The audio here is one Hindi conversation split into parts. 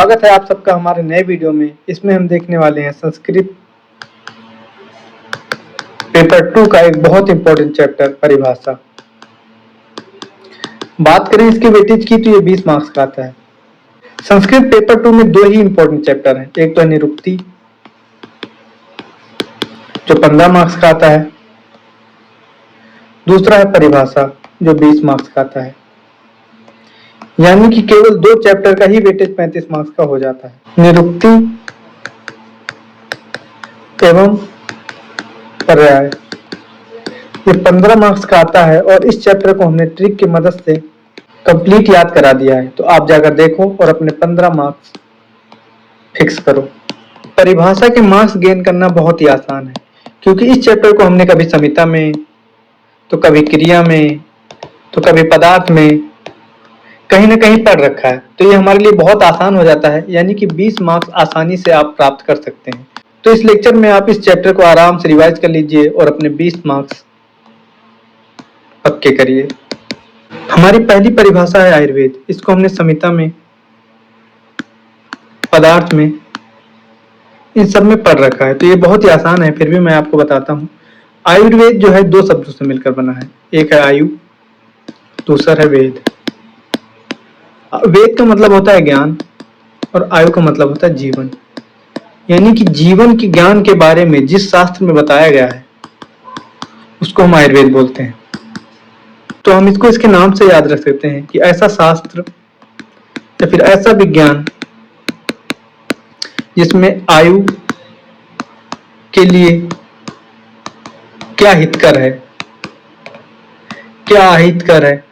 स्वागत है आप सबका हमारे नए वीडियो में। इसमें हम देखने वाले हैं संस्कृत पेपर 2 का एक बहुत इंपॉर्टेंट चैप्टर परिभाषा। बात करें इसके वेटेज की तो ये 20 मार्क्स का आता है। संस्कृत पेपर 2 में दो ही इंपॉर्टेंट चैप्टर हैं, एक तो है निरुक्ति जो 15 मार्क्स का आता है, दूसरा है परिभाषा जो 20 मार्क्स का आता है। यानी कि केवल दो चैप्टर का ही वेटेज 35 मार्क्स का हो जाता है। निरुक्ति एवं पर्याय ये 15 मार्क्स का आता है और इस चैप्टर को हमने ट्रिक की मदद से कंप्लीट याद करा दिया है। तो आप जाकर देखो और अपने 15 मार्क्स फिक्स करो। परिभाषा के मार्क्स गेन करना बहुत ही आसान है, क्योंकि इस चैप्टर को हमने कभी समिता में, तो कभी क्रिया में, तो कभी पदार्थ में कहीं ना कहीं पढ़ रखा है। तो ये हमारे लिए बहुत आसान हो जाता है, यानी कि 20 मार्क्स आसानी से आप प्राप्त कर सकते हैं। तो इस लेक्चर में आप इस चैप्टर को आराम से रिवाइज कर लीजिए और अपने 20 मार्क्स पक्के करिए। हमारी पहली परिभाषा है आयुर्वेद। इसको हमने संहिता में, पदार्थ में, इन सब में पढ़ रखा है, तो ये बहुत ही आसान है। फिर भी मैं आपको बताता हूँ। आयुर्वेद जो है दो शब्दों से मिलकर बना है, एक है आयु, दूसरा है वेद। वेद का मतलब होता है ज्ञान और आयु का मतलब होता है जीवन। यानी कि जीवन के ज्ञान के बारे में जिस शास्त्र में बताया गया है उसको हम आयुर्वेद बोलते हैं। तो हम इसको इसके नाम से याद रख सकते हैं कि ऐसा शास्त्र या फिर ऐसा विज्ञान जिसमें आयु के लिए क्या हितकर है, क्या अहितकर है,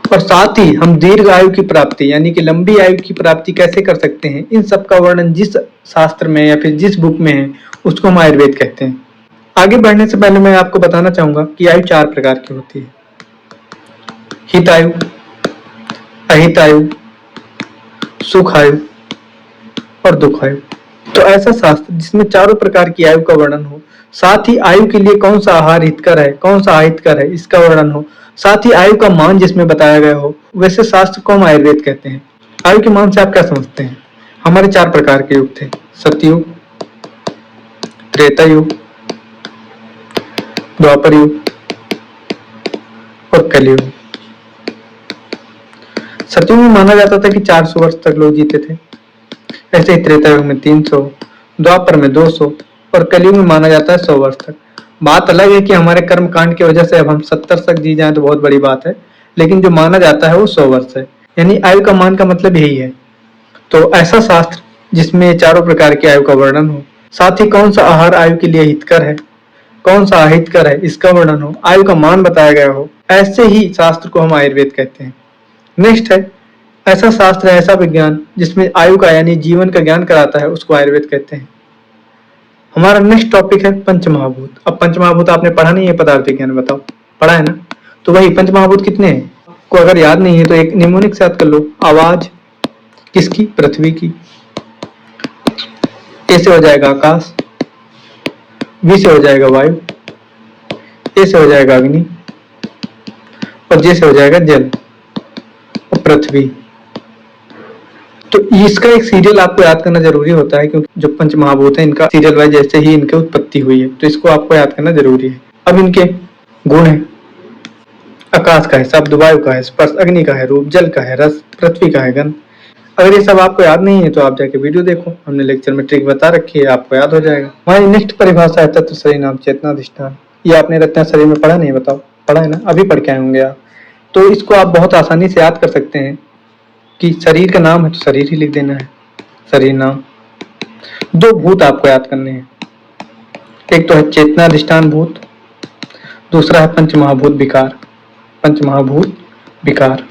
और साथ ही हम दीर्घ आयु की प्राप्ति यानी कि लंबी आयु की प्राप्ति कैसे कर सकते हैं, इन सब का वर्णन जिस शास्त्र में या फिर जिस बुक में है उसको हम आयुर्वेद कहते हैं। आगे बढ़ने से पहले मैं आपको बताना चाहूंगा कि आयु 4 प्रकार की होती है: हित आयु, अहित आयु, सुख आयु और दुख आयु। तो ऐसा शास्त्र जिसमें चारों प्रकार की आयु का वर्णन हो, साथ ही आयु के लिए कौन सा आहार हितकर है, कौन सा अहितकर है, इसका वर्णन हो, साथ ही आयु का मान जिसमें बताया गया हो, वैसे शास्त्र को हम आयुर्वेद कहते हैं। आयु के मान से आप क्या समझते हैं? हमारे 4 प्रकार के युग थे: सतयुग, त्रेता युग, द्वापर युग और कलयुग। सतयुग में माना जाता था कि 400 वर्ष तक लोग जीते थे। ऐसे ही त्रेता युग में 300, द्वापर में 200 और कलयुग में माना जाता है 100 वर्ष तक। बात अलग है कि हमारे कर्म कांड की वजह से अब हम 70 तक जी जाएं तो बहुत बड़ी बात है, लेकिन जो माना जाता है वो 100 वर्ष है। यानी आयु का मान का मतलब यही है। तो ऐसा शास्त्र जिसमें चारों प्रकार की आयु का वर्णन हो, साथ ही कौन सा आहार आयु के लिए हितकर है, कौन सा अहितकर है, इसका वर्णन हो, आयु का मान बताया गया हो, ऐसे ही शास्त्र को हम आयुर्वेद कहते हैं। नेक्स्ट है ऐसा शास्त्र, ऐसा विज्ञान जिसमें आयु का यानी जीवन का ज्ञान कराता है, उसको आयुर्वेद कहते हैं। हमारा नेक्स्ट टॉपिक है पंचमहाभूत। अब पंचमहाभूत आपने पढ़ा नहीं है पदार्थ विज्ञान, बताओ पढ़ा है ना? तो वही पंचमहाभूत कितने हैं को अगर याद नहीं है तो एक निमोनिक से याद कर लो। आवाज किसकी? पृथ्वी की। ए से हो जाएगा आकाश, वी से हो जाएगा वायु, ए से हो जाएगा अग्नि और जे से हो जाएगा जल और पृथ्वी। तो इसका एक सीरियल आपको याद करना जरूरी होता है, क्योंकि जो पंचमहाभूत है इनका सीरियल वाइज जैसे ही इनकी उत्पत्ति हुई है, तो इसको आपको याद करना जरूरी है। अब इनके गुण है: आकाश का है शब्द, वायु का है स्पर्श, अग्नि का है रूप, जल का है रस, पृथ्वी का है गंध। अगर ये सब आपको याद नहीं है तो आप जाके वीडियो देखो, हमने लेक्चर में ट्रिक बता रखी है, आपको याद हो जाएगा। हमारी नेक्स्ट परिभाषा है तत्व शरीर नाम चेतनाधिष्ठान। ये आपने रचना शरीर में पढ़ा नहीं? बताओ पढ़ा है ना? अभी पढ़ के आए होंगे आप। तो इसको आप बहुत आसानी से याद कर सकते हैं कि शरीर का नाम है तो शरीर ही लिख देना है, शरीर नाम। दो भूत आपको याद करने हैं, एक तो है चेतनाधिष्ठान भूत, दूसरा है पंचमहाभूत विकार। पंचमहाभूत विकार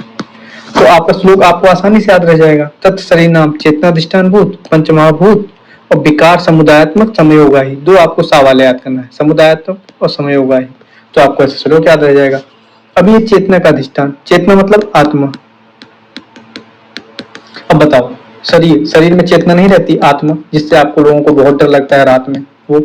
तो आपका श्लोक आपको आसानी से याद रह जाएगा। तत्व शरीर नाम चेतनाधिष्ठान भूत, पंचमहाभूत और विकार समुदायात्मक समयोगाही। दो आपको सवाल याद करना है, समुदायात्मक और समयोगाही। तो आपको ऐसा श्लोक याद रह जाएगा। अब ये चेतना का अधिष्ठान, चेतना मतलब आत्मा। अब बताओ, शरीर में चेतना नहीं रहती, आत्मा, जिससे आपको लोगों को बहुत डर लगता है रात में, वो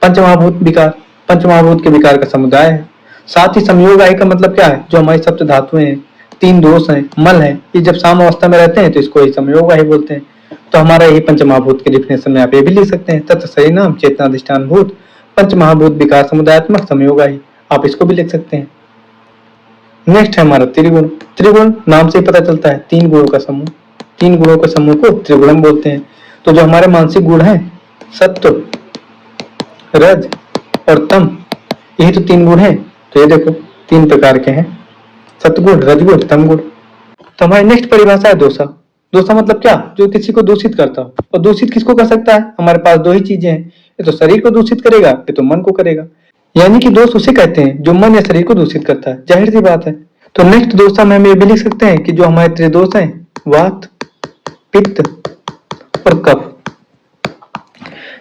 पंचमहाभूत विकार, पंचमहाभूत के विकार का समुदाय है। साथ ही संयोगाही का मतलब क्या है? जो हमारी सप्त धातुएं हैं, तीन दोष हैं, मल है, ये जब साम अवस्था में रहते हैं तो इसको ही समयोगा ही बोलते हैं। तो हमारा यही पंचमहाभूत के डिफिनेशन में आप ये भी लिख सकते हैं, तत् शरीरम चेतना अधिष्ठान भूत पंचमहाभूत विकार समुदायात्मक समयोगा ही, आप इसको भी लिख सकते हैं। नेक्स्ट है हमारा त्रिगुण। त्रिगुण नाम से ही पता चलता है तीन गुणों का समूह, तीन गुणों के समूह को त्रिगुणम बोलते हैं। तो जो हमारे मानसिक गुण हैं सत्व, रज और तम, यही तो तीन गुण हैं। तो ये देखो तीन प्रकार के हैं, सतगुण, रजगुण, तमगुण। तो हमारी नेक्स्ट परिभाषा है दोषा। दोषा मतलब क्या? जो किसी को दूषित करता हो। और दूषित किसको कर सकता है? हमारे पास दो ही चीजें हैं, ये तो शरीर को दूषित करेगा, ये तो मन को करेगा। यानी कि दोष उसे कहते हैं जो मन या शरीर को दूषित करता है, जाहिर सी बात है। तो नेक्स्ट दोषा में हम ये भी लिख सकते हैं कि जो हमारे त्रिदोष हैं वात, पित्त और कफ,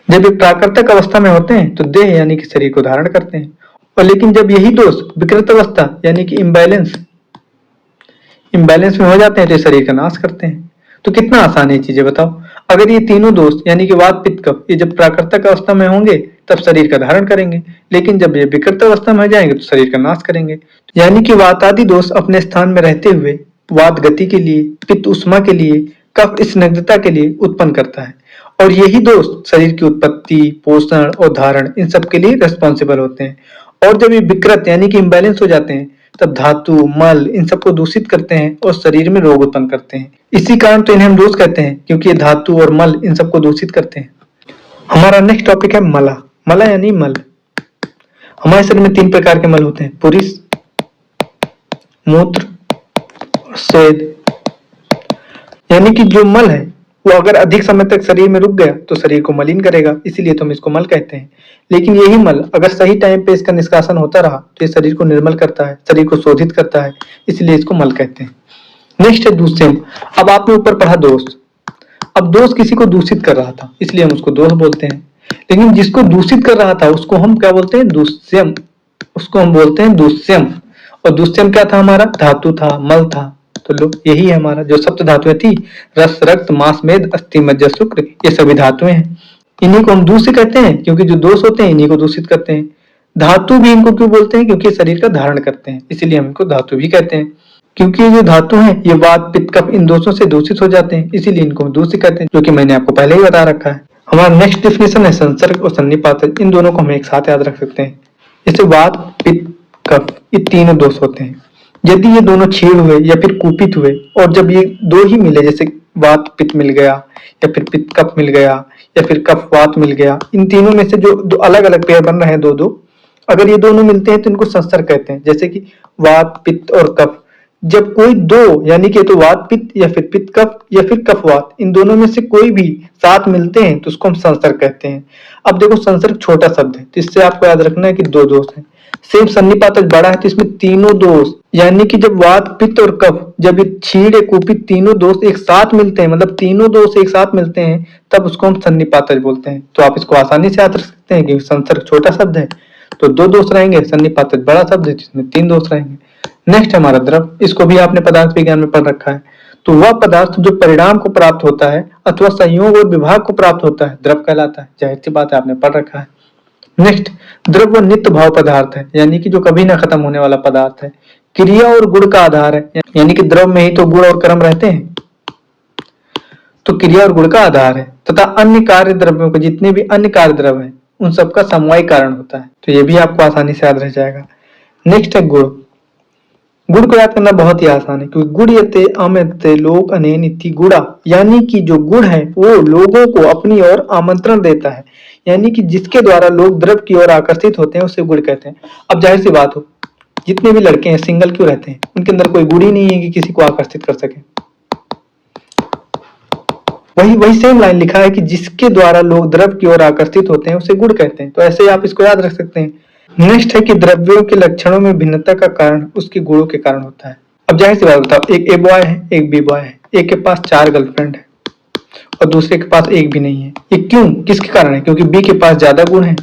जब ये प्राकृतिक अवस्था में होते हैं तो देह यानी कि शरीर को धारण करते हैं। और लेकिन जब यही दोष विकृत अवस्था यानी कि इम्बैलेंस में हो जाते हैं तो शरीर का नाश करते हैं। तो कितना आसान है चीजें बताओ। अगर ये तीनों दोष यानी कि वात, पित्त, कफ ये जब प्राकृतिक अवस्था में होंगे तब शरीर का धारण करेंगे, लेकिन जब ये विकृत अवस्था में हो जाएंगे तो शरीर का नाश करेंगे। यानी कि वात आदि दोष अपने स्थान में रहते हुए वात गति के लिए, पित्त उष्मा के लिए, कफ स्निग्धता के लिए उत्पन्न करता है। और यही दोष शरीर की उत्पत्ति, पोषण और धारण इन सब के लिए रेस्पॉन्सिबल होते हैं। और जब ये विकृत यानी कि इम्बैलेंस हो जाते हैं तब धातु, मल इन सबको दूषित करते हैं और शरीर में रोग उत्पन्न करते हैं। इसी कारण तो इन्हें हम दोष कहते हैं, क्योंकि ये धातु और मल इन सबको दूषित करते हैं। हमारा नेक्स्ट टॉपिक है मला। मला यानी मल। हमारे शरीर में तीन प्रकार के मल होते हैं, पुरुष, मूत्र और स्वेद। यानी कि जो मल है वो अगर अधिक समय तक शरीर में रुक गया तो शरीर को मलिन करेगा, इसीलिए तो हम इसको मल कहते हैं। लेकिन यही मल अगर सही टाइम पे इसका निष्कासन होता रहा तो ये शरीर को निर्मल करता है, शरीर को शोधित करता है, इसलिए इसको मल कहते हैं। नेक्स्ट है दूषित। अब आपने ऊपर पढ़ा दोष। अब दोष किसी को दूषित कर रहा था इसलिए हम उसको दोष बोलते हैं, लेकिन जिसको दूषित कर रहा था उसको हम क्या बोलते हैं? दूष्यम। उसको हम बोलते हैं दूष्यम। और दूष्यम क्या था? हमारा धातु था, मल था। तो लो यही है हमारा जो सप्त धातुएं थी, रस, रक्त, मांस, मेद, अस्थि, मज्जा, शुक्र, ये सभी धातुएं हैं। इन्हीं को हम दूषित कहते हैं, क्योंकि जो दोष होते हैं इन्हीं को दूषित करते हैं। धातु भी इनको क्यों बोलते हैं? क्योंकि शरीर का धारण करते हैं, इसीलिए हम इनको धातु भी कहते हैं। क्योंकि ये जो धातु हैं ये वात, पित्त, कफ इन दोषों से दूषित हो जाते हैं, इसीलिए इनको हम दूषित कहते हैं, जो कि मैंने आपको पहले ही बता रखा है। हमारा नेक्स्ट डेफिनेशन है संसर्ग और सन्निपातज। इन दोनों को हम एक साथ याद रख सकते हैं। जैसे वात, पित्त, कफ ये तीनों दोष होते हैं। यदि ये दोनों छीड़ हुए या फिर कुपित हुए, और जब ये दो ही मिले, जैसे वात पित्त मिल गया या फिर पित्त कफ मिल गया या फिर कफ वात मिल गया, इन तीनों में से जो दो अलग अलग पेयर बन रहे हैं दो, अगर ये दोनों मिलते हैं तो इनको संसर्ग कहते हैं। जैसे कि वात, पित्त और कफ, जब कोई दो यानी कि तो वात पित्त या फिर पित्त कफ या फिर कफ वात, इन दोनों में से कोई भी साथ मिलते हैं तो उसको हम संसर्ग कहते हैं। अब देखो संसर्ग छोटा शब्द है तो इससे आपको याद रखना है कि दो दोष हैं। सेम सन्निपातज बड़ा है तो इसमें तीनों दोष, यानी कि जब वात, पित्त और कफ, जब ये छीड़ कुपित तीनों दोष एक साथ मिलते हैं, मतलब तीनों दोष एक साथ मिलते हैं, तब उसको हम सन्निपातज बोलते हैं। तो आप इसको आसानी से याद रख सकते हैं कि संसर्ग छोटा शब्द है तो दो दोष रहेंगे, सन्निपातज बड़ा शब्द है जिसमें तीन दोष रहेंगे। नेक्स्ट हमारा द्रव। इसको भी आपने पदार्थ विज्ञान में पढ़ रखा है। तो वह पदार्थ जो परिणाम को प्राप्त होता है अथवा संयोग और विभाग को प्राप्त होता है द्रव कहलाता है, जाहिर सी बात है आपने पढ़ रखा है। नेक्स्ट, द्रव्य नित्य भाव पदार्थ है, यानी कि जो कभी ना खत्म होने वाला पदार्थ है। क्रिया और गुण का आधार है, यानी कि द्रव में ही तो गुण और कर्म रहते हैं, तो क्रिया और गुण का आधार है। तथा अन्य कार्य द्रव्यों के जितने भी अन्य कार्य द्रव्य हैं उन सबका समवायी कारण होता है। तो ये भी आपको आसानी से याद रह जाएगा। नेक्स्ट है गुण। गुण को याद करना बहुत ही आसान है, क्योंकि गुण यते अमृते लोक अनेन इति गुणा, यानी कि जो गुण है वो लोगों को अपनी ओर आमंत्रण देता है, यानी कि जिसके द्वारा लोग द्रव की ओर आकर्षित होते हैं उसे गुण कहते हैं। अब जाहिर सी बात हो, जितने भी लड़के हैं सिंगल क्यों रहते हैं? उनके अंदर कोई गुण ही नहीं है कि किसी को आकर्षित कर सके। वही सेम लाइन लिखा है कि जिसके द्वारा लोग द्रव की ओर आकर्षित होते हैं उसे गुण कहते हैं। तो ऐसे ही आप इसको याद रख सकते हैं। नेक्स्ट है कि द्रव्यों के लक्षणों में भिन्नता का कारण उसके गुणों के कारण होता है। अब जाहिर सी बात बताओ, एक ए बॉय है, एक बी बॉय है, एक के पास 4 गर्लफ्रेंड है और दूसरे के पास एक भी नहीं है। ये क्यों, किसके कारण है? क्योंकि बी के पास ज्यादा गुण है,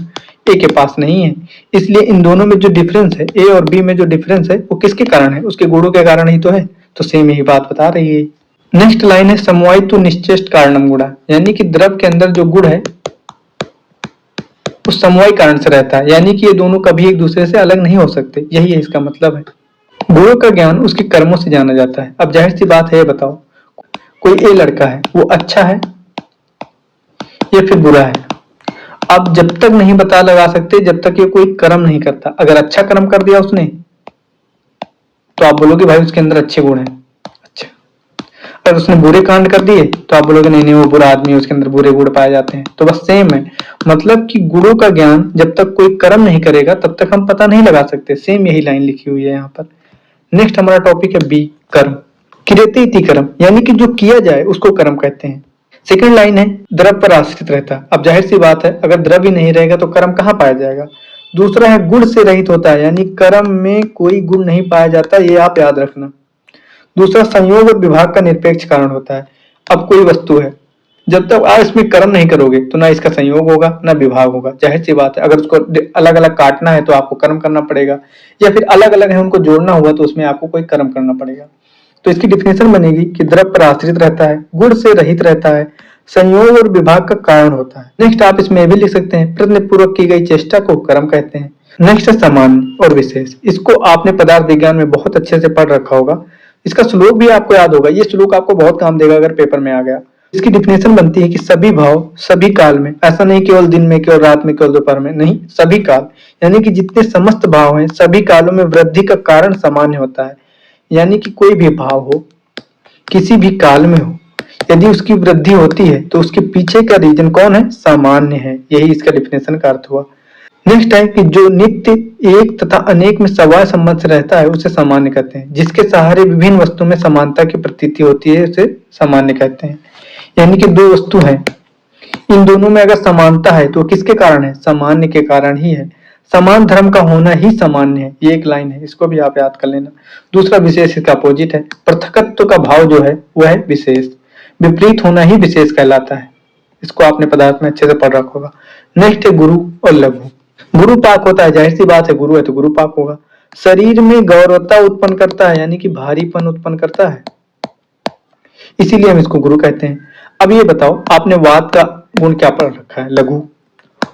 ए के पास नहीं है। इसलिए इन दोनों में जो डिफरेंस है, ए और बी में जो डिफरेंस है वो किसके कारण है? उसके गुणों के कारण ही तो है। तो सेम यही बात बता रही है। नेक्स्ट लाइन है समवायित्व निश्चेष्ट कारणम गुणा, यानी कि द्रव के अंदर जो गुण है उस समवाय कारण से रहता है, यानी कि ये दोनों कभी एक दूसरे से अलग नहीं हो सकते। यही है इसका मतलब है। गुरु का ज्ञान उसके कर्मों से जाना जाता है। अब जाहिर सी बात है, ये बताओ, कोई ए लड़का है, वो अच्छा है या फिर बुरा है? आप जब तक नहीं पता लगा सकते जब तक ये कोई कर्म नहीं करता। अगर अच्छा कर्म कर दिया उसने तो आप बोलोगे भाई उसके अंदर अच्छे गुण हैं। अच्छा, अगर उसने बुरे कांड कर दिए तो आप बोलोगे नहीं नहीं वो बुरा आदमी है, उसके अंदर बुरे गुण पाए जाते हैं। तो बस सेम है, मतलब कि गुरु का ज्ञान जब तक कोई कर्म नहीं करेगा तब तक हम पता नहीं लगा सकते। सेम यही लाइन लिखी हुई है यहाँ पर। नेक्स्ट हमारा टॉपिक है बी, कर्म। क्रियते इति कर्म, यानी कि जो किया जाए उसको कर्म कहते हैं। सेकंड लाइन है द्रव्य पर आश्रित रहता। अब जाहिर सी बात है, अगर द्रव्य ही नहीं रहेगा तो कर्म कहाँ पाया जाएगा। दूसरा है गुण से रहित होता है, यानी कर्म में कोई गुण नहीं पाया जाता, ये आप याद रखना। दूसरा संयोग और विभाग का निरपेक्ष कारण होता है। अब कोई वस्तु है, जब तक आप इसमें कर्म नहीं करोगे तो ना इसका संयोग होगा ना विभाग होगा। जाहिर सी बात है, अगर उसको अलग अलग काटना है तो आपको कर्म करना पड़ेगा, या फिर अलग अलग है उनको जोड़ना हुआ तो उसमें आपको कोई कर्म करना पड़ेगा। तो इसकी डिफिनेशन बनेगी कि द्रव्य पर आश्रित रहता है, गुण से रहित रहता है, संयोग और विभाग का कारण होता है। नेक्स्ट आप इसमें भी लिख सकते हैं प्रयत्न पूर्वक की गई चेष्टा को कर्म कहते हैं। नेक्स्ट है सामान्य और विशेष। इसको आपने पदार्थ विज्ञान में बहुत अच्छे से पढ़ रखा होगा, इसका श्लोक भी आपको याद होगा। ये श्लोक आपको बहुत काम देगा अगर पेपर में आ गया। इसकी डिफिनेशन बनती है कि सभी भाव सभी काल में, ऐसा नहीं केवल दिन में, केवल रात में, केवल दोपहर में, नहीं, सभी काल, यानी कि जितने समस्त भाव हैं सभी कालों में वृद्धि का कारण सामान्य होता है। यानी कि कोई भी भाव हो, किसी भी काल में हो, यदि उसकी वृद्धि होती है तो उसके पीछे का रीजन कौन है? सामान्य है। यही इसका डिफिनेशन का अर्थ हुआ। नेक्स्ट है कि जो नित्य एक तथा अनेक में सवाय संबंध से रहता है उसे सामान्य कहते हैं। जिसके सहारे विभिन्न वस्तुओं में समानता की प्रतीति होती है उसे सामान्य कहते हैं। यानी कि दो वस्तु हैं, इन दोनों में अगर समानता है तो किसके कारण है? सामान्य के कारण ही है। समान धर्म का होना ही सामान्य है। ये एक लाइन है, इसको भी आप याद कर लेना। दूसरा विशेष इसका अपोजिट है। पृथकत्व का भाव जो है वह है विशेष। विपरीत होना ही विशेष कहलाता है। इसको आपने पदार्थ में अच्छे से पढ़ रखा होगा। नेक्स्ट है गुरु और लघु। गुरु पाक होता है, जाहिर सी बात है, गुरु है तो गुरु पाक होगा। शरीर में गौरवता उत्पन्न करता है, यानी कि भारीपन उत्पन्न करता है, इसीलिए हम इसको गुरु कहते हैं। अब ये बताओ, आपने वात का गुण क्या पढ़ रखा है? लघु।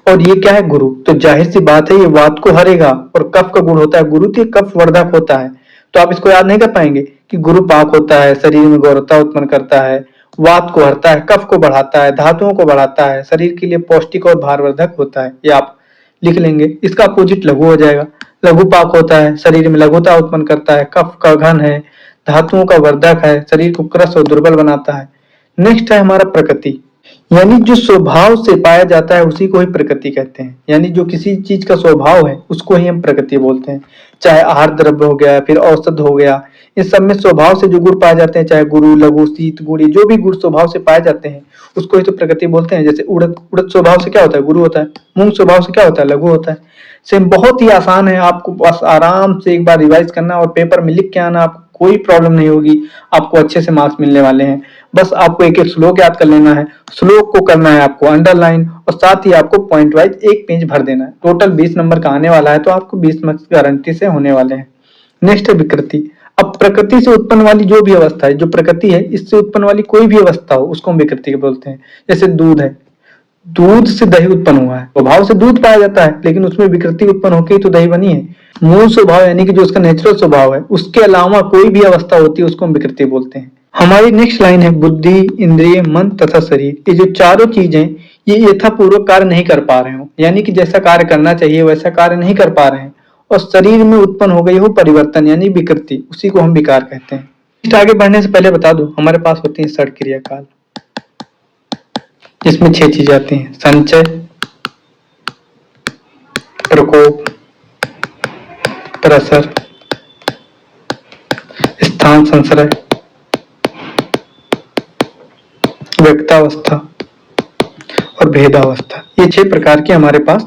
और ये क्या है? गुरु। तो जाहिर सी बात है ये वात को हरेगा। और कफ का गुण होता है गुरु, तो कफ वर्धक होता है। तो आप इसको याद नहीं कर पाएंगे कि गुरु पाक होता है, शरीर में गौरवता उत्पन्न करता है, वात को हरता है, कफ को बढ़ाता है, धातुओं को बढ़ाता है, शरीर के लिए पौष्टिक और भारवर्धक होता है। ये आप लिख लेंगे। इसका अपोजिट लघु हो जाएगा। लघु पाक होता है, शरीर में लघुता उत्पन्न करता है, कफ का घन है, धातुओं का वर्धक है, शरीर को क्रस और दुर्बल बनाता है। नेक्स्ट है हमारा प्रकृति, यानी जो स्वभाव से पाया जाता है उसी को ही प्रकृति कहते हैं। यानी जो किसी चीज का स्वभाव है उसको ही हम प्रकृति बोलते हैं। चाहे आहार द्रव्य हो गया, फिर औषध हो गया, इन सब में स्वभाव से जो गुण पाए जाते हैं, चाहे गुरु, लघु, शीत, गुड़ी, जो भी गुण स्वभाव से पाए जाते हैं उसको ही तो प्रकृति बोलते हैं। जैसे उड़द, उड़द स्वभाव से क्या होता है? गुरु होता है। मूंग स्वभाव से क्या होता है? लघु होता है। सेम, बहुत ही आसान है, आपको बस आराम से एक बार रिवाइज करना और पेपर में लिख के आना। आपको कोई प्रॉब्लम नहीं होगी, आपको अच्छे से मार्क्स मिलने वाले हैं। बस आपको एक एक श्लोक याद कर लेना है, श्लोक को करना है आपको अंडरलाइन, और साथ ही आपको पॉइंट वाइज एक पेज भर देना है। टोटल 20 नंबर का आने वाला है, तो आपको 20 मार्क्स गारंटी से होने वाले हैं। नेक्स्ट है विकृति। अब प्रकृति से उत्पन्न वाली जो भी अवस्था है, जो प्रकृति है इससे उत्पन्न वाली कोई भी अवस्था हो उसको हम विकृति बोलते हैं। जैसे दूध है, दूध से दही उत्पन्न हुआ है, स्वभाव से दूध पाया जाता है, लेकिन उसमें विकृति उत्पन्न होकर ही तो दही बनी है। मूल स्वभाव यानी कि जो उसका नेचुरल स्वभाव है, उसके अलावा कोई भी अवस्था होती है उसको हम विकृति बोलते हैं। हमारी नेक्स्ट लाइन है बुद्धि, इंद्रिय, मन तथा शरीर। ये जो चारों चीजें ये यथापूर्वक कार्य नहीं कर पा रहे हो, यानी कि जैसा कार्य करना चाहिए वैसा कार्य नहीं कर पा रहे हैं, और शरीर में उत्पन्न हो गई हो परिवर्तन यानी विकृति, उसी को हम विकार कहते हैं। आगे बढ़ने से पहले बता दूं, हमारे पास होती है षट क्रिया काल, जिसमें 6 चीजें आती हैं: संचय, प्रकोप, प्रसर, स्थान संश्रय, व्यक्तावस्था और भेदावस्था। ये 6 प्रकार के हमारे पास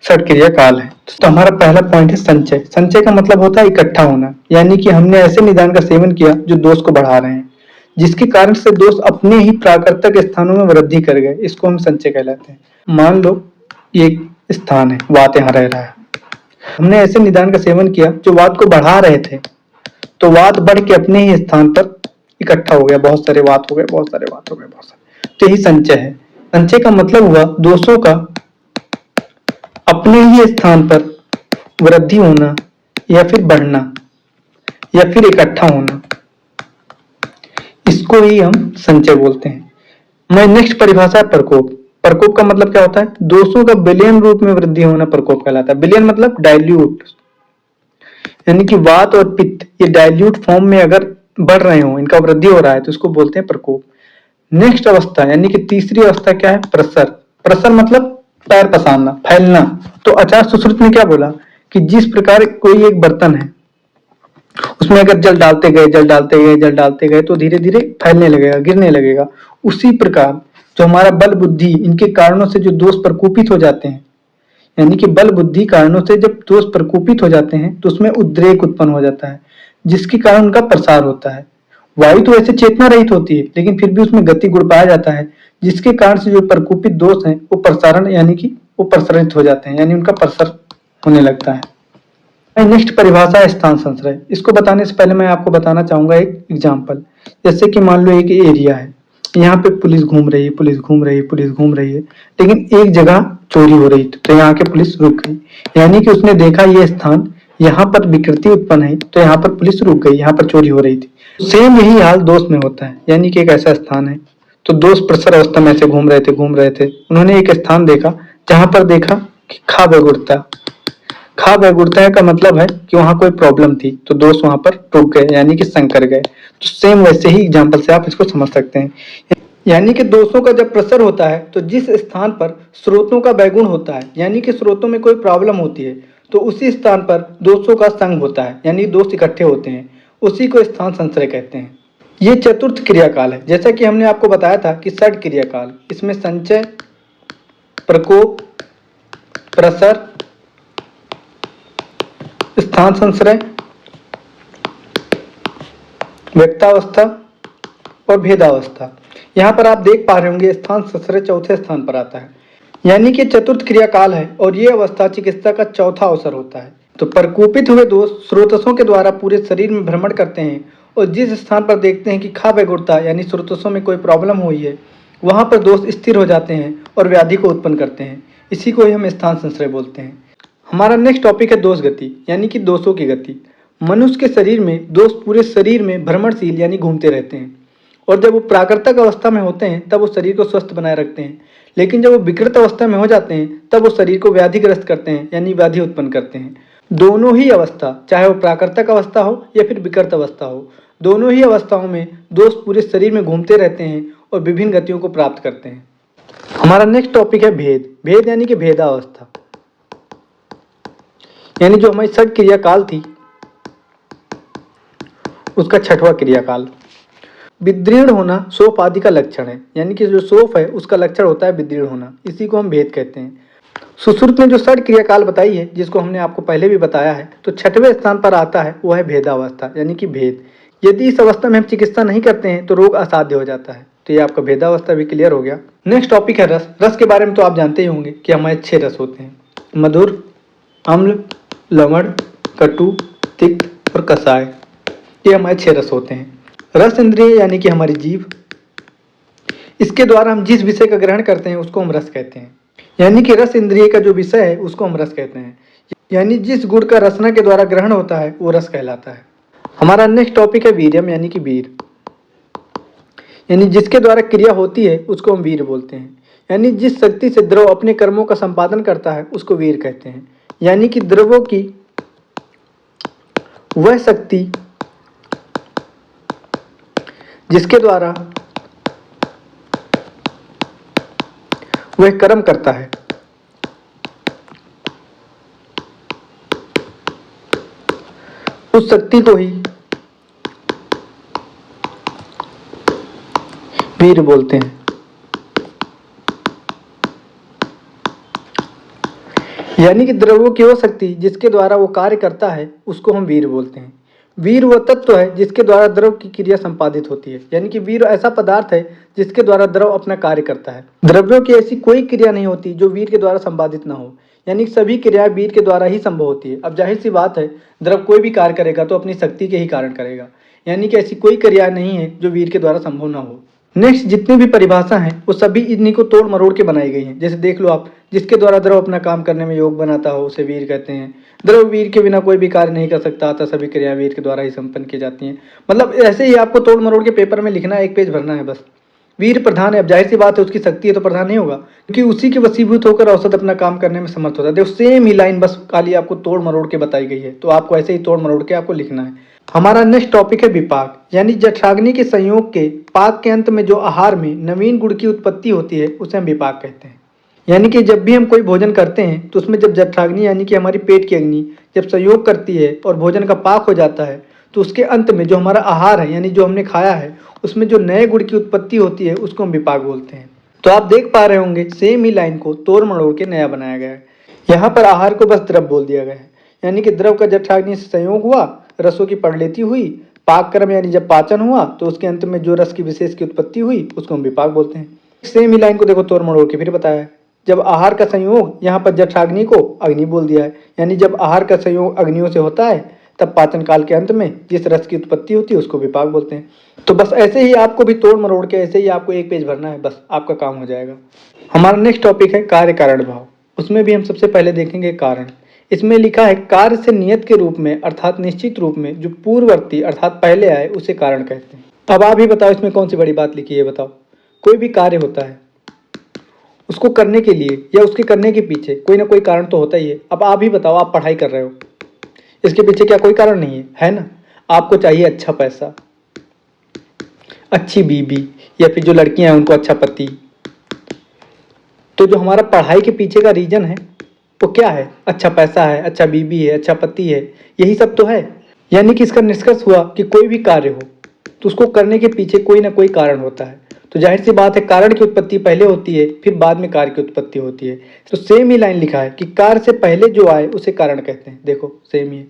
षट क्रिया काल है। तो हमारा पहला पॉइंट है संचय। संचय का मतलब होता है इकट्ठा होना, यानी कि हमने ऐसे निदान का सेवन किया जो दोष को बढ़ा रहे हैं, जिसके कारण से दोष अपने ही प्राकृतिक स्थानों में वृद्धि कर गए, इसको हम संचय कहलाते हैं। मान लो ये स्थान है, वात यहाँ रह रहा है, हमने ऐसे निदान का सेवन किया जो वात को बढ़ा रहे थे, तो वात बढ़ के अपने ही स्थान पर इकट्ठा हो गया, बहुत सारे वात हो गए, बहुत सारे वात हो गए, बहुत सारे। तो यही संचय है। संचय का मतलब हुआ दोषों का अपने ही स्थान पर वृद्धि होना या फिर बढ़ना। या फिर इकट्ठा होना, इसको ही हम संचय बोलते हैं। मैं नेक्स्ट परिभाषा है प्रकोप। प्रकोप का मतलब क्या होता है? दोषों का विलयन रूप में वृद्धि होना प्रकोप कहलाता है। विलयन मतलब डाइल्यूट, यानी कि वात और पित्त ये डाइल्यूट फॉर्म में अगर बढ़ रहे हो, इनका वृद्धि हो रहा है, तो इसको बोलते हैं प्रकोप। नेक्स्ट अवस्था यानी कि तीसरी अवस्था क्या है? प्रसर। प्रसर मतलब पैर पसारना, फैलना। तो आचार्य सुश्रुत ने क्या बोला कि जिस प्रकार कोई एक बर्तन है, उसमें अगर जल डालते गए जल डालते गए जल डालते गए तो धीरे धीरे फैलने लगेगा, गिरने लगेगा। उसी प्रकार जो हमारा बल बुद्धि इनके कारणों से जो दोष प्रकोपित हो जाते हैं, यानी कि बल बुद्धि कारणों से जब दोष प्रकोपित हो जाते हैं तो उसमें उद्रेक उत्पन्न हो जाता है, जिसके कारण उनका प्रसार होता है। वायु तो ऐसे चेतना रहित होती है, लेकिन फिर भी उसमें गति गुण पाया जाता है, जिसके कारण से जो प्रकोपित दोष हैं वो प्रसारण यानी कि वो प्रसारित हो जाते हैं, यानी उनका प्रसार होने लगता है। नेक्स्ट परिभाषा है स्थान संश्रय। इसको बताने से पहले मैं आपको बताना चाहूंगा एक एग्जाम्पल। जैसे कि मान लो एक एरिया है, यहाँ पे पुलिस घूम रही है, पुलिस घूम रही है, पुलिस घूम रही है, लेकिन एक जगह चोरी हो रही थी, तो यहाँ के पुलिस रुक गई। यानी कि उसने देखा ये स्थान यहाँ पर विकृति उत्पन्न है, तो यहाँ पर पुलिस रुक गई, यहाँ पर चोरी हो रही थी। सेम यही हाल दोष में होता है, यानी कि एक ऐसा स्थान है, तो दोष प्रसर अवस्था में ऐसे घूम रहे थे, उन्होंने एक स्थान देखा जहां पर देखा कि खा बेगुड़ता। खा बेगुड़ता का मतलब है कि वहां कोई प्रॉब्लम थी, तो दोष वहां पर रुक गए, यानी कि संकर गए। तो सेम वैसे ही एग्जाम्पल से आप इसको समझ सकते हैं। यानी कि दोषों का जब प्रसर होता है तो जिस स्थान पर स्रोतों का बैगुण होता है, यानी कि स्रोतों में कोई प्रॉब्लम होती है, तो उसी स्थान पर दोषों का संग होता है, यानी दोष इकट्ठे होते हैं, उसी को स्थान संश्रय कहते हैं। ये चतुर्थ क्रियाकाल है। जैसा कि हमने आपको बताया था कि षड क्रियाकाल, इसमें संचय, प्रकोप, प्रसर, स्थान संश्रय, व्यक्तावस्था और भेदावस्था। यहाँ पर आप देख पा रहे होंगे स्थान संश्रय चौथे स्थान पर आता है, यानी कि चतुर्थ क्रियाकाल है, और ये अवस्था चिकित्सा का चौथा अवसर होता है। तो प्रकोपित हुए दोष स्रोतसों के द्वारा पूरे शरीर में भ्रमण करते हैं, और जिस स्थान पर देखते हैं कि खा बेगुड़ता यानी स्रोतसों में कोई प्रॉब्लम हुई है, वहां पर दोष स्थिर हो जाते हैं और व्याधि को उत्पन्न करते हैं। इसी को ही हम स्थान संश्रय बोलते हैं। हमारा नेक्स्ट टॉपिक है दोष गति, यानी कि दोषों की गति। मनुष्य के शरीर में दोष पूरे शरीर में भ्रमणशील यानी घूमते रहते हैं, और जब वो प्राकृतिक अवस्था में होते हैं तब वो शरीर को स्वस्थ बनाए रखते हैं, लेकिन जब वो विकृत अवस्था में हो जाते हैं तब वो शरीर को व्याधिग्रस्त करते हैं, यानी व्याधि उत्पन्न करते हैं। दोनों ही अवस्था, चाहे वो प्राकृतिक अवस्था हो या फिर विकृत अवस्था हो, दोनों ही अवस्थाओं में दोष पूरे शरीर में घूमते रहते हैं और विभिन्न गतियों को प्राप्त करते हैं। हमारा नेक्स्ट टॉपिक है भेद। भेद यानी कि भेदावस्था, यानी जो हमारी षड क्रियाकाल थी उसका छठवां क्रियाकाल। विदृढ़ होना शोफ आदि का लक्षण है, यानी कि जो शोफ है उसका लक्षण होता है विदृढ़ होना, इसी को हम भेद कहते हैं। सुश्रुत ने जो षड क्रियाकाल बताई है, जिसको हमने आपको पहले भी बताया है, तो छठवें स्थान पर आता है, वो है भेदावस्था, यानी कि भेद। यदि इस अवस्था में हम चिकित्सा नहीं करते हैं तो रोग असाध्य हो जाता है। तो ये आपका भेदावस्था भी क्लियर हो गया। नेक्स्ट टॉपिक है रस। रस के बारे में तो आप जानते ही होंगे कि हमारे 6 रस होते हैं: मधुर, अम्ल, लवण, कटु, तिक्त और कसाय। ये हमारे 6 रस होते हैं। रस इंद्रिय यानी कि हमारी जीभ, इसके द्वारा हम जिस विषय का ग्रहण करते हैं उसको हम रस कहते हैं, यानी कि रस इंद्रिय का जो विषय है उसको हम रस कहते हैं, यानी जिस गुण का रसना के द्वारा ग्रहण होता है वो रस कहलाता है। हमारा नेक्स्ट टॉपिक है वीर्यम, यानी कि वीर, यानी जिसके द्वारा क्रिया होती है उसको हम वीर बोलते हैं, यानी जिस शक्ति से द्रव अपने कर्मों का संपादन करता है उसको वीर कहते हैं, यानी कि द्रवों की वह शक्ति जिसके द्वारा वह कर्म करता है, उस शक्ति को ही वीर बोलते हैं। यानी कि द्रव्यों की वो शक्ति जिसके द्वारा वो कार्य करता है उसको हम वीर बोलते हैं। वीर वह तत्व है जिसके द्वारा द्रव की क्रिया संपादित होती है, यानी कि वीर ऐसा पदार्थ है जिसके द्वारा द्रव अपना कार्य करता है। द्रव्यों की ऐसी कोई क्रिया नहीं होती जो वीर के द्वारा संपादित ना हो, यानी सभी क्रियाएं वीर के द्वारा ही संभव होती है। अब जाहिर सी बात है, द्रव कोई भी कार्य करेगा तो अपनी शक्ति के ही कारण करेगा, यानी कि ऐसी कोई क्रिया नहीं है जो वीर के द्वारा संभव ना हो। नेक्स्ट जितनी भी परिभाषा हैं वो सभी इन्हीं को तोड़ मरोड़ के बनाई गई हैं। जैसे देख लो आप, जिसके द्वारा द्रव अपना काम करने में योग बनाता हो उसे वीर कहते हैं। द्रव वीर के बिना कोई भी कार्य नहीं कर सकता, अतः सभी क्रिया वीर के द्वारा ही संपन्न की जाती हैं। मतलब ऐसे ही आपको तोड़ मरोड़ के पेपर में लिखना है, एक पेज भरना है बस। वीर प्रधान है, अब जाहिर सी बात है उसकी शक्ति है तो प्रधान नहीं होगा, क्योंकि उसी के वशीभूत होकर औसत अपना काम करने में समर्थ होता है। देखो सेम ही लाइन बस खाली आपको तोड़ मरोड़ के बताई गई है, तो आपको ऐसे ही तोड़ मरोड़ के आपको लिखना है। हमारा नेक्स्ट टॉपिक है विपाक, यानी जठराग्नि के संयोग के पाक के अंत में जो आहार में नवीन गुण की उत्पत्ति होती है उसे हम विपाक कहते हैं। यानी कि जब भी हम कोई भोजन करते हैं तो उसमें जब जठराग्नि यानी कि हमारी पेट की अग्नि जब संयोग करती है और भोजन का पाक हो जाता है, तो उसके अंत में जो हमारा आहार है यानी जो हमने खाया है उसमें जो नए गुण की उत्पत्ति होती है उसको हम विपाक बोलते हैं। तो आप देख पा रहे होंगे सेम ही लाइन को तोड़ मरोड़ के नया बनाया गया है। यहाँ पर आहार को बस द्रव बोल दिया गया है, यानी कि द्रव का जठराग्नि से संयोग हुआ, रसों की पड़लेती हुई, पाक कर्म यानी जब पाचन हुआ तो उसके अंत में जो रस की विशेष की उत्पत्ति हुई उसको हम विपाक बोलते हैं। सेम ही लाइन को देखो तोड़ मरोड़ के फिर बताया है। जब आहार का संयोग, यहाँ पर जठराग्नि को अग्नि बोल दिया है, यानी जब आहार का संयोग अग्नियों से होता है तब पाचन काल के अंत में जिस रस की उत्पत्ति होती है उसको विपाक बोलते हैं। तो बस ऐसे ही आपको भी तोड़ मरोड़ के ऐसे ही आपको एक पेज भरना है, बस आपका काम हो जाएगा। हमारा नेक्स्ट टॉपिक है कार्य कारण भाव। उसमें भी हम सबसे पहले देखेंगे कारण। इसमें लिखा है कार्य से नियत के रूप में अर्थात निश्चित रूप में जो पूर्ववर्ती अर्थात पहले आए उसे कारण कहते हैं। अब आप ही बताओ इसमें कौन सी बड़ी बात लिखी है, बताओ। कोई भी कार्य होता है उसको करने के लिए या उसके करने के पीछे कोई ना कोई कारण तो होता ही है। अब आप ही बताओ, आप पढ़ाई कर रहे हो, इसके पीछे क्या कोई कारण नहीं है, है ना? आपको चाहिए अच्छा पैसा, अच्छी बीबी, या फिर जो लड़कियां हैं उनको अच्छा पति। तो जो हमारा पढ़ाई के पीछे का रीजन है वो क्या है? अच्छा पैसा है, अच्छा बीबी है, अच्छा पति है, यही सब तो है। यानी कि इसका निष्कर्ष हुआ कि कोई भी कार्य हो तो उसको करने के पीछे कोई ना कोई कारण होता है। तो जाहिर सी बात है कारण की उत्पत्ति पहले होती है, फिर बाद में कार्य की उत्पत्ति होती है। तो सेम ही लाइन लिखा है कि कार्य से पहले जो आए उसे कारण कहते हैं। देखो सेम ही।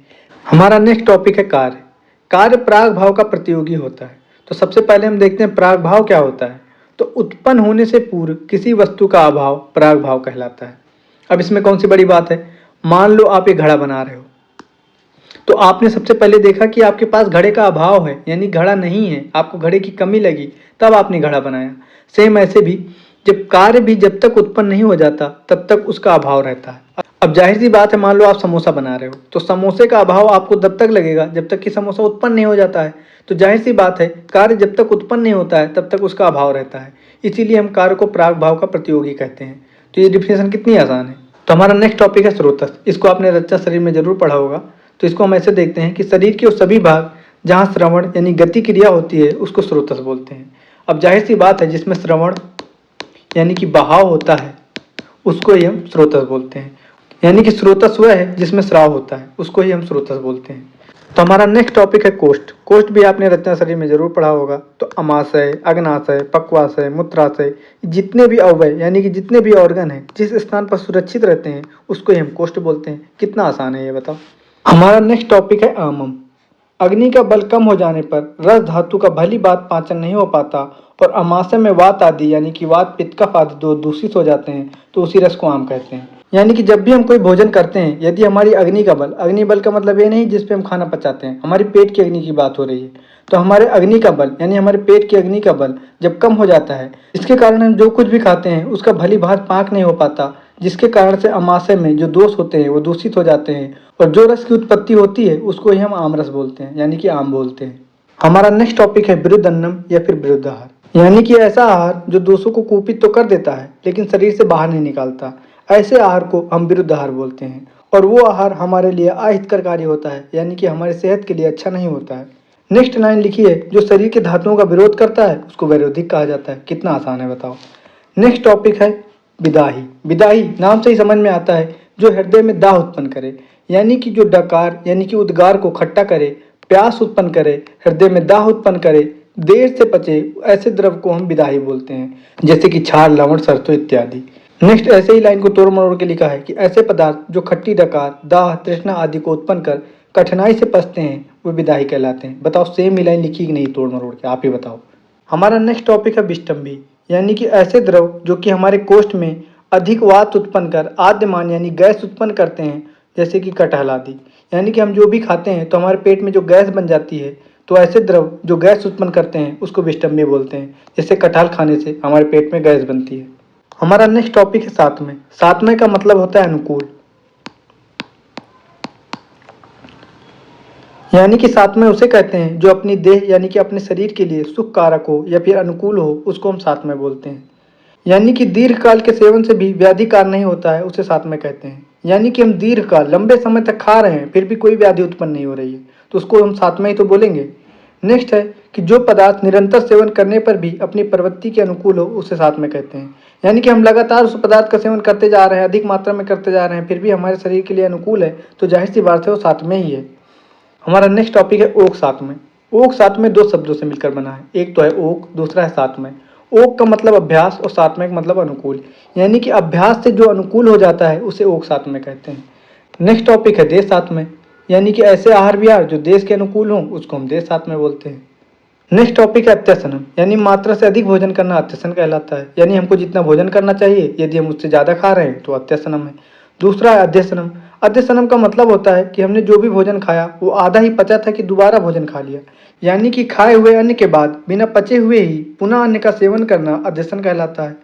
हमारा नेक्स्ट टॉपिक है कार्य। कार्य प्राग भाव का प्रतियोगी होता है। तो सबसे पहले हम देखते हैं प्राग भाव क्या होता है। तो उत्पन्न होने से पूर्व किसी वस्तु का अभाव प्राग भाव कहलाता है। अब इसमें कौन सी बड़ी बात है? मान लो आप एक घड़ा बना रहे हो, तो आपने सबसे पहले देखा कि आपके पास घड़े का अभाव है, यानी घड़ा नहीं है, आपको घड़े की कमी लगी, तब आपने घड़ा बनाया। सेम ऐसे भी जब कार्य भी जब तक उत्पन्न नहीं हो जाता तब तक उसका अभाव रहता है। अब जाहिर सी बात है, मान लो आप समोसा बना रहे हो तो समोसे का अभाव आपको तब तक लगेगा जब तक कि समोसा उत्पन्न नहीं हो जाता है। तो जाहिर सी बात है कार्य जब तक उत्पन्न नहीं होता है तब तक उसका अभाव रहता है। इसीलिए हम कार्य को प्राग भाव का प्रतियोगी कहते हैं। तो ये डिफिनेशन कितनी आसान है। तो हमारा नेक्स्ट टॉपिक है स्रोतस। इसको आपने रचा शरीर में जरूर पढ़ा होगा। तो इसको हम ऐसे देखते हैं कि शरीर के वो सभी भाग जहाँ श्रवण यानी गति क्रिया होती है उसको स्रोतस बोलते हैं। अब जाहिर सी बात है जिसमें श्रवण यानी कि बहाव होता है उसको ही हम स्रोतस बोलते हैं। यानी कि स्रोतस वह है जिसमें स्राव होता है, उसको ही हम स्रोतस बोलते हैं। तो हमारा नेक्स्ट टॉपिक है कोष्ठ। कोष्ठ भी आपने रचना शरीर में जरूर पढ़ा होगा। तो अमाशय, अग्नाशय, पक्वाशय, मूत्राशय, जितने भी अवयव यानी कि जितने भी ऑर्गन हैं जिस स्थान पर सुरक्षित रहते हैं उसको ही हम कोष्ठ बोलते हैं। कितना आसान है ये बताओ। हमारा नेक्स्ट टॉपिक है आमम। अग्नि का बल कम हो जाने पर रस धातु का भली बात पाचन नहीं हो पाता और अमाशय में वात आदि यानी कि वात पित्त कफ आदि दो दूषित हो जाते हैं, तो उसी रस को आम कहते हैं। यानी कि जब भी हम कोई भोजन करते हैं, यदि हमारी अग्नि का बल, अग्नि बल का मतलब ये नहीं जिसपे हम खाना पचाते हैं, हमारी पेट की अग्नि की बात हो रही है, तो हमारे अग्नि का बल यानी हमारे पेट की अग्नि का बल जब कम हो जाता है, इसके कारण हम जो कुछ भी खाते हैं उसका भली भांति पाक नहीं हो पाता, जिसके कारण से अमाशय में जो दोष होते हैं वो दूषित हो जाते हैं और जो रस की उत्पत्ति होती है उसको ही हम आमरस बोलते हैं, यानी कि आम बोलते हैं। हमारा नेक्स्ट टॉपिक है विरुद्ध अन्नम या फिर विरुद्ध आहार। यानी कि ऐसा आहार जो दोषों को कुपित तो कर देता है लेकिन शरीर से बाहर नहीं निकालता, ऐसे आहार को हम विरुद्ध आहार बोलते हैं। और वो आहार हमारे लिए अहितकरकारी होता है, यानी कि हमारे सेहत के लिए अच्छा नहीं होता है। नेक्स्ट लाइन लिखी है जो शरीर के धातुओं का विरोध करता है उसको वैरोधिक कहा जाता है। कितना आसान है बताओ। नेक्स्ट टॉपिक है विदाही। विदाही नाम से ही समझ में आता है जो हृदय में दाह उत्पन्न करे, यानी कि जो डकार यानी कि उद्गार को खट्टा करे, प्यास उत्पन्न करे, हृदय में दाह उत्पन्न करे, देर से पचे, ऐसे द्रव को हम विदाही बोलते हैं, जैसे कि क्षार, लवण, सरसों इत्यादि। नेक्स्ट ऐसे ही लाइन को तोड़ मरोड़ के लिखा है कि ऐसे पदार्थ जो खट्टी डकार, दाह, तृष्णा आदि को उत्पन्न कर कठिनाई से पचते हैं वो विदाही कहलाते हैं। बताओ सेम ही लाइन लिखी कि नहीं तोड़ मरोड़ के, आप ही बताओ। हमारा नेक्स्ट टॉपिक है विष्टम्भी। यानी कि ऐसे द्रव जो कि हमारे कोष्ठ में अधिक वात उत्पन्न कर आद्यमान यानी गैस उत्पन्न करते हैं, जैसे कि कटहल आदि। यानी कि हम जो भी खाते हैं तो हमारे पेट में जो गैस बन जाती है तो ऐसे द्रव जो गैस उत्पन्न करते हैं उसको विषटम्य बोलते हैं। जैसे कटहल खाने से हमारे पेट में गैस बनती है। हमारा नेक्स्ट टॉपिक है सातवें। सातवें का मतलब होता है अनुकूल, यानी कि सातवें उसे कहते हैं जो अपनी देह यानी कि अपने शरीर के लिए सुख कारक हो या फिर अनुकूल हो, उसको हम सातवें बोलते हैं। यानी कि दीर्घकाल के सेवन से भी व्याधि कारण नहीं होता है, उसे सातवें कहते हैं। यानी कि हम दीर्घकाल लंबे समय तक खा रहे हैं फिर भी कोई व्याधि उत्पन्न नहीं हो रही है, तो उसको हम सातवें ही तो बोलेंगे। नेक्स्ट है कि जो पदार्थ निरंतर सेवन करने पर भी अपनी प्रवृत्ति के अनुकूल हो, उसे सातवें कहते हैं। यानी कि हम लगातार उस पदार्थ का सेवन करते जा रहे हैं, अधिक मात्रा में करते जा रहे हैं, फिर भी हमारे शरीर के लिए अनुकूल है, तो जाहिर सी बात है वो सातवें ही है। हमारा नेक्स्ट टॉपिक है ओक सातवें। ओक सातवें दो शब्दों से मिलकर बना है, एक तो है ओक, दूसरा है सातवें। ओक का मतलब अभ्यास और सातवें का मतलब अनुकूल, यानी कि अभ्यास से जो अनुकूल हो जाता है उसे ओक सातवें कहते हैं। नेक्स्ट टॉपिक है देश सातवें, यानी कि ऐसे आहार विहार जो देश के अनुकूल हों उसको हम देश सातवें बोलते हैं। नेक्स्ट टॉपिक है अत्यसनम, यानी मात्रा से अधिक भोजन करना अत्यसन कहलाता है। यानी हमको जितना भोजन करना चाहिए, यदि हम उससे ज़्यादा खा रहे हैं तो अत्यसनम है। दूसरा है अध्यसनम। अध्यसनम का मतलब होता है कि हमने जो भी भोजन खाया वो आधा ही पचा था कि दोबारा भोजन खा लिया, यानी कि खाए हुए अन्न के बाद बिना पचे हुए ही पुनः अन्न का सेवन करना अध्यसन कहलाता है।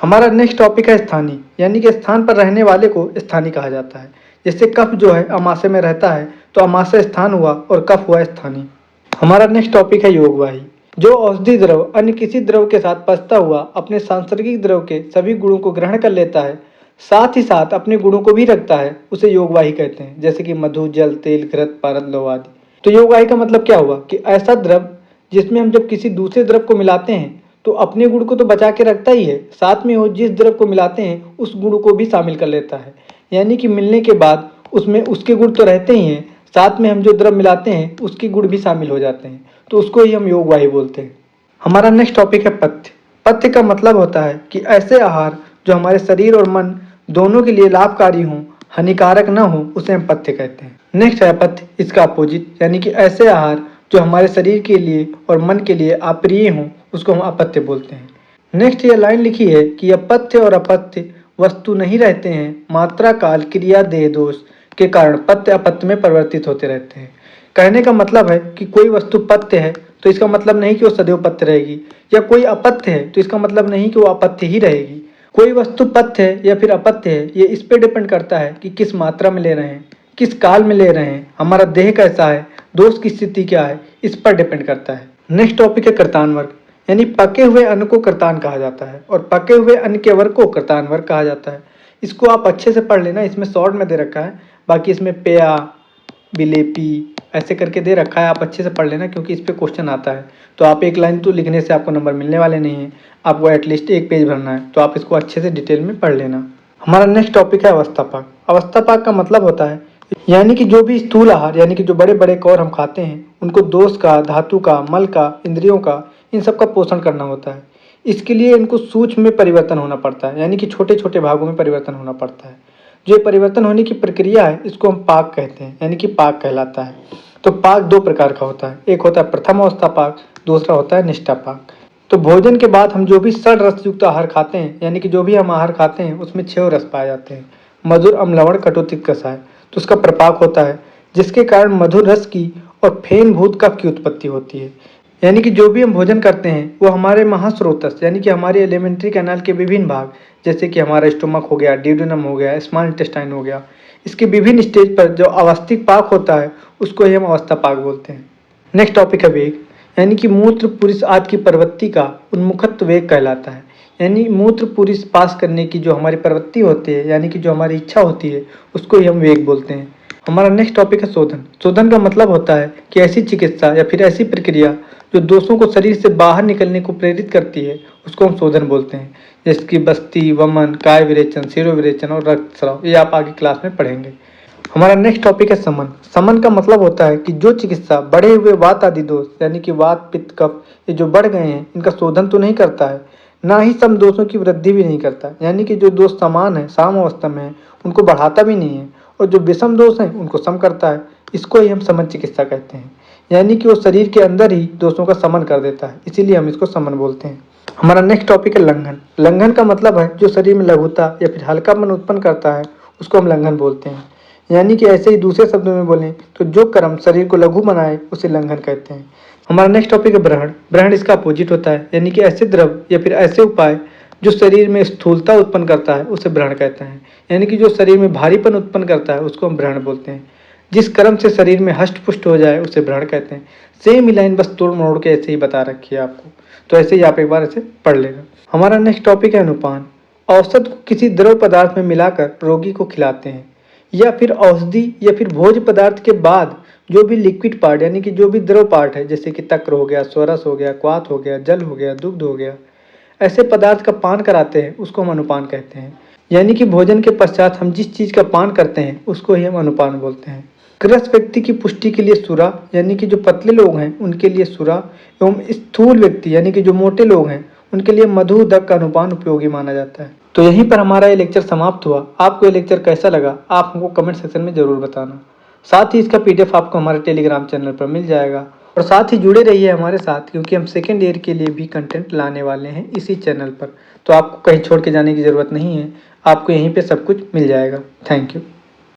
हमारा नेक्स्ट टॉपिक है स्थानीय, यानी कि स्थान पर रहने वाले को स्थानीय कहा जाता है। जैसे कफ जो है अमाशय में रहता है तो अमाशय स्थान हुआ और कफ हुआ स्थानीय। हमारा नेक्स्ट टॉपिक है योगवाही। जो औषधि द्रव अन्य किसी द्रव के साथ पचता हुआ अपने सांसर्गिक द्रव के सभी गुणों को ग्रहण कर लेता है, साथ ही साथ अपने गुणों को भी रखता है, उसे योगवाही कहते हैं। जैसे कि मधु, जल, तेल, घृत, पारद, लौह आदि। तो योगवाही का मतलब क्या हुआ कि ऐसा द्रव जिसमें हम जब किसी दूसरे द्रव को मिलाते हैं तो अपने गुण को तो बचा के रखता ही है, साथ में वो जिस द्रव को मिलाते हैं उस गुण को भी शामिल कर लेता है। यानी कि मिलने के बाद उसमें उसके गुण तो रहते ही हैं, साथ में हम जो द्रव मिलाते हैं उसके गुण भी शामिल हो जाते हैं, तो उसको ही हम योगवाही बोलते हैं। हमारा नेक्स्ट टॉपिक है पथ्य। पथ्य का मतलब होता है कि ऐसे आहार जो हमारे शरीर और मन दोनों के लिए लाभकारी हों, हानिकारक न हो, उसे हम पथ्य कहते हैं। नेक्स्ट है अपथ्य, इसका अपोजिट, यानी कि ऐसे आहार जो हमारे शरीर के लिए और मन के लिए अप्रिय हों, उसको हम अपथ्य बोलते हैं। नेक्स्ट ये लाइन लिखी है कि अपथ्य और अपथ्य वस्तु नहीं रहते हैं, मात्रा काल क्रिया देह दोष के कारण पथ्य अपथ्य में परिवर्तित होते रहते हैं। कहने का मतलब है कि कोई वस्तु पथ्य है तो इसका मतलब नहीं कि वो सदैव पथ्य रहेगी, या कोई अपथ्य है तो इसका मतलब नहीं कि वो अपथ्य ही रहेगी। कोई वस्तु पथ्य है या फिर अपथ्य है, ये इस पे डिपेंड करता है कि किस मात्रा में ले रहे हैं, किस काल में ले रहे हैं, हमारा देह कैसा है, दोष की स्थिति क्या है, इस पर डिपेंड करता है। नेक्स्ट टॉपिक है कर्तान वर्ग, यानी पके हुए अन्न को कर्तान कहा जाता है और पके हुए अन्न के वर्ग को कर्तान वर्ग कहा जाता है। इसको आप अच्छे से पढ़ लेना, इसमें शॉर्ट में दे रखा है, बाकी इसमें पेया, विलेपी ऐसे करके दे रखा है, आप अच्छे से पढ़ लेना क्योंकि इस पे क्वेश्चन आता है। तो आप एक लाइन तो लिखने से आपको नंबर मिलने वाले नहीं है, आपको एटलीस्ट एक पेज भरना है, तो आप इसको अच्छे से डिटेल में पढ़ लेना। हमारा नेक्स्ट टॉपिक है अवस्थापाक। अवस्थापाक का मतलब होता है यानी कि जो भी स्थूल आहार यानी कि जो बड़े बड़े कौर हम खाते हैं उनको दोष का, धातु का, मल का, इंद्रियों का, इन सब का पोषण करना होता है। इसके लिए इनको सूक्ष्म में परिवर्तन होना पड़ता है, यानी कि छोटे छोटे भागों में परिवर्तन होना पड़ता है। जो परिवर्तन होने की प्रक्रिया है इसको हम पाक कहते हैं, यानी कि पाक कहलाता है। तो पाक दो प्रकार का होता है, एक होता है प्रथम अवस्था पाक, दूसरा होता है निष्ठा पाक। तो भोजन के बाद हम जो भी षड रस युक्त आहार खाते हैं, यानी कि जो भी हम आहार खाते हैं उसमें 6 रस पाए जाते हैं, मधुर, अम्ल, लवण, कटु, तिक्त, कषाय। तो उसका प्रपाक होता है जिसके कारण मधुर रस की और फेन भूत कफ की उत्पत्ति होती है। यानी कि जो भी हम भोजन करते हैं वो हमारे महास्रोतस यानी कि हमारे एलिमेंट्री कैनाल के विभिन्न भाग, जैसे कि हमारा स्टोमक हो गया, ड्यूडेनम हो गया, स्मॉल इंटेस्टाइन हो गया, इसके विभिन्न स्टेज पर जो अवस्थिक पाक होता है उसको ही हम अवस्था पाक बोलते हैं। नेक्स्ट टॉपिक है वेग, यानी कि मूत्र पुरुष आदि की प्रवृत्ति का उन्मुखत्व वेग कहलाता है। यानी मूत्र पुरुष पास करने की जो हमारी प्रवृत्ति होती है, यानी कि जो हमारी इच्छा होती है, उसको ही हम वेग बोलते हैं। हमारा नेक्स्ट टॉपिक है शोधन। शोधन का मतलब होता है कि ऐसी चिकित्सा या फिर ऐसी प्रक्रिया जो दोषों को शरीर से बाहर निकलने को प्रेरित करती है, उसको हम शोधन बोलते हैं। जैसे कि बस्ती, वमन, काय विरेचन, शिरोविरेचन और रक्तस्राव, ये आप आगे क्लास में पढ़ेंगे। हमारा नेक्स्ट टॉपिक है समन। समन का मतलब होता है कि जो चिकित्सा बढ़े हुए वात आदि दोष यानी कि वात, पित्त, कफ ये जो बढ़ गए हैं इनका शोधन तो नहीं करता है, ना ही सम दोषों की वृद्धि भी नहीं करता, यानी कि जो दोष समान है, साम अवस्था में है, उनको बढ़ाता भी नहीं है, और जो विषम दोष हैं उनको सम करता है। इसको ही हम समन चिकित्सा कहते हैं, यानी कि वो शरीर के अंदर ही दोषों का समन कर देता है, इसीलिए हम इसको समन बोलते हैं। हमारा नेक्स्ट टॉपिक है लंघन। लंघन का मतलब है जो शरीर में लघुता या फिर हल्कापन उत्पन्न करता है उसको हम लंघन बोलते हैं। यानी कि ऐसे ही दूसरे शब्दों में बोलें तो जो कर्म शरीर को लघु बनाए उसे लंघन कहते हैं। हमारा नेक्स्ट टॉपिक है ब्रहण। ब्रहण इसका अपोजिट होता है, यानी कि ऐसे द्रव या फिर ऐसे उपाय जो शरीर में स्थूलता उत्पन्न करता है उसे ब्रहण कहते हैं। यानी कि जो शरीर में भारीपन उत्पन्न करता है उसको हम ब्रहण बोलते हैं। जिस कर्म से शरीर में हष्ट पुष्ट हो जाए उसे ब्रहण कहते हैं। सेम ही लाइन बस तोड़ मरोड़ के ऐसे ही बता रखी है आपको, तो ऐसे ही आप एक बार ऐसे पढ़ लेना। हमारा नेक्स्ट टॉपिक है अनुपान। औषध को किसी द्रव पदार्थ में मिलाकर रोगी को खिलाते हैं, या फिर औषधि या फिर भोज्य पदार्थ के बाद जो भी लिक्विड पार्ट यानी कि जो भी द्रव पार्ट है, जैसे कि तक्र हो गया, स्वरस हो गया, क्वाथ हो गया, जल हो गया, दुग्ध हो गया, ऐसे पदार्थ का पान कराते हैं उसको हम अनुपान कहते हैं। यानी कि भोजन के पश्चात हम जिस चीज का पान करते हैं उसको ही हम अनुपान बोलते हैं। ग्रस्त व्यक्ति की पुष्टि के लिए सुरा, यानी कि जो पतले लोग हैं उनके लिए सुरा, एवं स्थूल व्यक्ति यानी कि जो मोटे लोग हैं उनके लिए मधु दक का अनुपान उपयोगी माना जाता है। तो यहीं पर हमारा ये लेक्चर समाप्त हुआ। आपको ये लेक्चर कैसा लगा आप हमको कमेंट सेक्शन में जरूर बताना। साथ ही इसका पीडीएफ आपको हमारे टेलीग्राम चैनल पर मिल जाएगा। और साथ ही जुड़े रहिए हमारे साथ, क्योंकि हम सेकेंड ईयर के लिए भी कंटेंट लाने वाले हैं इसी चैनल पर। तो आपको कहीं छोड़ के जाने की ज़रूरत नहीं है, आपको यहीं पे सब कुछ मिल जाएगा। Thank you.